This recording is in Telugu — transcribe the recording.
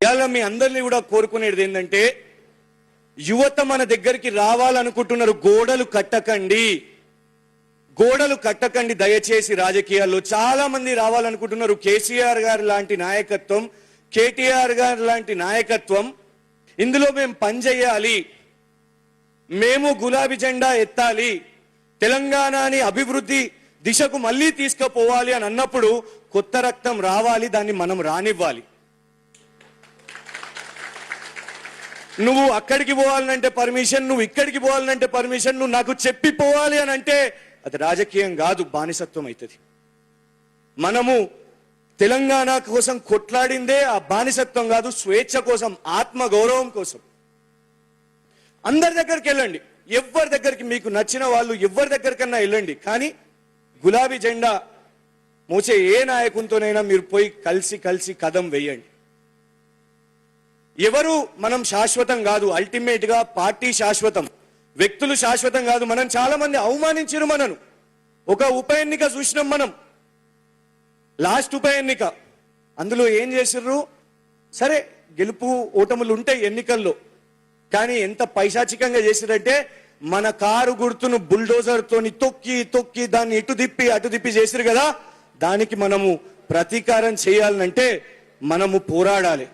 ఇవాళ మీ అందరినీ కూడా కోరుకునేది ఏంటంటే, యువత మన దగ్గరికి రావాలనుకుంటున్నారు. గోడలు కట్టకండి, గోడలు కట్టకండి దయచేసి. రాజకీయాల్లో చాలా మంది రావాలనుకుంటున్నారు. కేసీఆర్ గారు లాంటి నాయకత్వం, కేటీఆర్ గారు లాంటి నాయకత్వం, ఇందులో మేము పనిచేయాలి, మేము గులాబీ జెండా ఎత్తాలి, తెలంగాణని అభివృద్ధి దిశకు మళ్ళీ తీసుకుపోవాలి అని అన్నప్పుడు కొత్త రక్తం రావాలి, దాన్ని మనం రానివ్వాలి. నువ్వు అక్కడికి పోవాలంటే పర్మిషన్, నువ్వు ఇక్కడికి పోవాలంటే పర్మిషన్, నువ్వు నాకు చెప్పి పోవాలి అని అంటే అది రాజకీయం కాదు, బానిసత్వం అవుతుంది. మనము తెలంగాణ కోసం కొట్లాడిందే ఆ బానిసత్వం కాదు, స్వేచ్ఛ కోసం, ఆత్మ గౌరవం కోసం. అందరి దగ్గరికి వెళ్ళండి, ఎవరి దగ్గరికి మీకు నచ్చిన వాళ్ళు ఎవరి దగ్గరికన్నా వెళ్ళండి, కానీ గులాబీ జెండా మోసే ఏ నాయకునితోనైనా మీరు పోయి కలిసి కదం వేయండి. ఎవరు మనం శాశ్వతం కాదు, అల్టిమేట్ గా పార్టీ శాశ్వతం, వ్యక్తులు శాశ్వతం కాదు. మనం చాలా మంది అవమానించారు మనను. ఒక ఉప ఎన్నిక చూసినాం మనం, లాస్ట్ ఉప ఎన్నిక, అందులో ఏం చేసిర్రు? సరే గెలుపు ఓటములు ఉంటాయి ఎన్నికల్లో, కానీ ఎంత పైశాచికంగా చేసిరంటే మన కారు గుర్తును బుల్డోజర్ తోని తొక్కి దాన్ని ఇటు తిప్పి చేసిరు కదా. దానికి మనము ప్రతీకారం చేయాలంటే మనము పోరాడాలి.